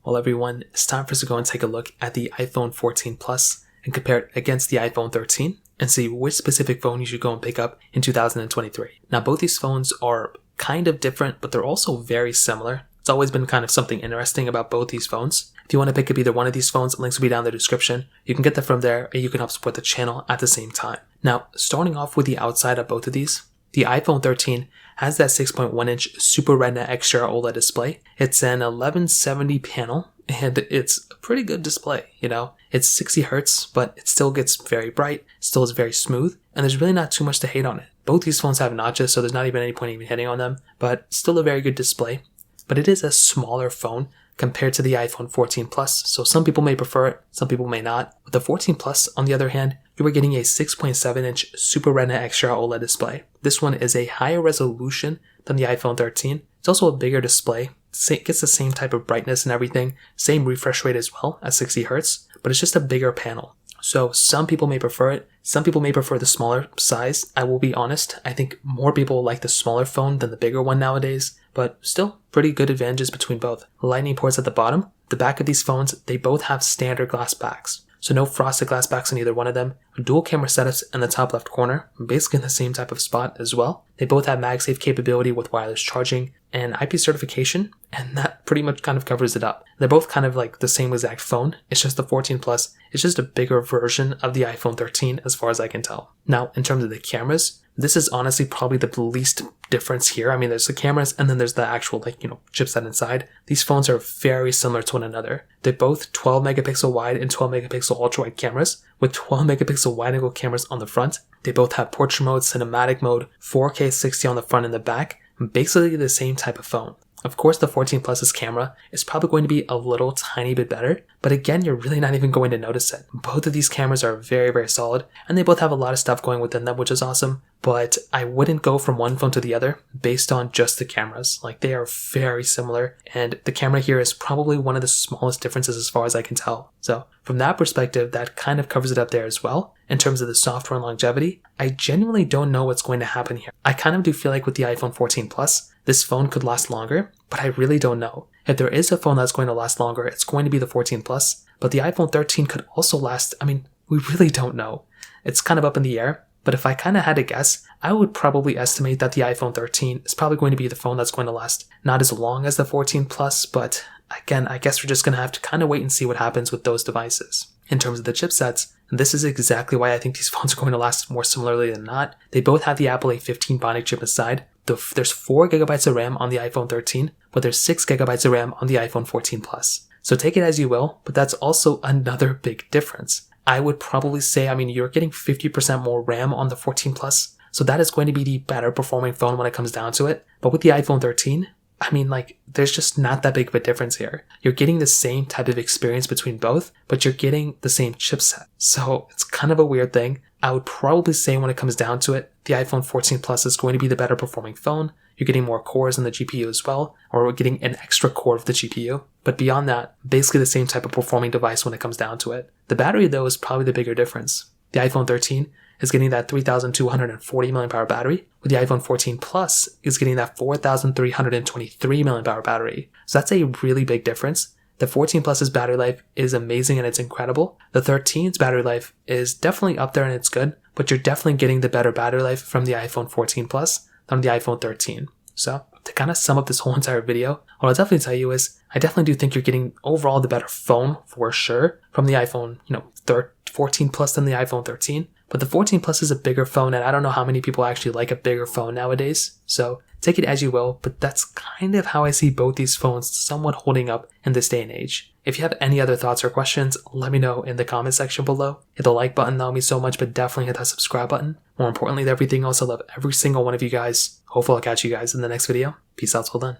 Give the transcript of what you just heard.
Well, everyone, it's time for us to go and take a look at the iPhone 14 Plus and compare it against the iPhone 13 and see which specific phone you should go and pick up in 2023. Now, both these phones are kind of different, but they're also very similar. It's always been kind of something interesting about both these phones. If you want to pick up either one of these phones, links will be down in the description. You can get them from there and you can help support the channel at the same time. Now, starting off with the outside of both of these, the iPhone 13 has that 6.1-inch Super Retina XDR OLED display. It's an 1170 panel, and it's a pretty good display, It's 60 Hz, but it still gets very bright, still is very smooth, and there's really not too much to hate on it. Both these phones have notches, so there's not even any point even hitting on them, but still a very good display. But it is a smaller phone compared to the iPhone 14 Plus, so some people may prefer it, some people may not. With the 14 Plus, on the other hand, you are getting a 6.7-inch Super Retina XDR OLED display. This one is a higher resolution than the iPhone 13. It's also a bigger display. It gets the same type of brightness and everything, same refresh rate as well at 60 Hz, but it's just a bigger panel. So some people may prefer it. Some people may prefer the smaller size. I will be honest, I think more people like the smaller phone than the bigger one nowadays, but still pretty good advantages between both. Lightning ports at the bottom. The back of these phones, they both have standard glass backs. So no frosted glass backs in either one of them. Dual camera setups in the top left corner, basically in the same type of spot as well. They both have MagSafe capability with wireless charging and IP certification, and that pretty much kind of covers it up. They're both kind of like the same exact phone. It's just the 14 Plus. It's just a bigger version of the iPhone 13 as far as I can tell. Now, in terms of the cameras, this is honestly probably the least difference here. I mean, there's the cameras and then there's the actual chipset inside. These phones are very similar to one another. They're both 12 megapixel wide and 12 megapixel ultra wide cameras with 12 megapixel wide angle cameras on the front. They both have portrait mode, cinematic mode, 4K 60 on the front and the back, basically the same type of phone. Of course, the 14 Plus's camera is probably going to be a little tiny bit better, but again, you're really not even going to notice it. Both of these cameras are very, very solid, and they both have a lot of stuff going within them, which is awesome, but I wouldn't go from one phone to the other based on just the cameras. They are very similar, and the camera here is probably one of the smallest differences as far as I can tell. So from that perspective, that kind of covers it up there as well. In terms of the software and longevity, I genuinely don't know what's going to happen here. I kind of do feel like with the iPhone 14 Plus, this phone could last longer, but I really don't know. If there is a phone that's going to last longer, it's going to be the 14 Plus, but the iPhone 13 could also last. We really don't know. It's kind of up in the air, but if I kind of had to guess, I would probably estimate that the iPhone 13 is probably going to be the phone that's going to last not as long as the 14 Plus, but again, I guess we're just going to have to kind of wait and see what happens with those devices. In terms of the chipsets, this is exactly why I think these phones are going to last more similarly than not. They both have the Apple A15 Bionic chip inside. There's 4 gigabytes of RAM on the iPhone 13, but there's 6 gigabytes of RAM on the iPhone 14 Plus. So take it as you will, but that's also another big difference. I would probably say, you're getting 50% more RAM on the 14 Plus, so that is going to be the better performing phone when it comes down to it. But with the iPhone 13, there's just not that big of a difference here. You're getting the same type of experience between both, but you're getting the same chipset. So it's kind of a weird thing. I would probably say when it comes down to it, the iPhone 14 Plus is going to be the better performing phone. You're getting more cores in the GPU as well, or we're getting an extra core of the GPU. But beyond that, basically the same type of performing device when it comes down to it. The battery though is probably the bigger difference. The iPhone 13 is getting that 3,240 mAh battery, with the iPhone 14 Plus is getting that 4,323 mAh battery. So that's a really big difference. The 14 Plus's battery life is amazing and it's incredible. The 13's battery life is definitely up there and it's good, but you're definitely getting the better battery life from the iPhone 14 Plus than the iPhone 13. So to kind of sum up this whole entire video, what I'll definitely tell you is I definitely do think you're getting overall the better phone for sure from the iPhone 14 Plus than the iPhone 13. But the 14 Plus is a bigger phone, and I don't know how many people actually like a bigger phone nowadays. So take it as you will, but that's kind of how I see both these phones somewhat holding up in this day and age. If you have any other thoughts or questions, let me know in the comment section below. Hit the like button, that would mean so much, but definitely hit that subscribe button. More importantly than everything else, I love every single one of you guys. Hopefully I'll catch you guys in the next video. Peace out till then.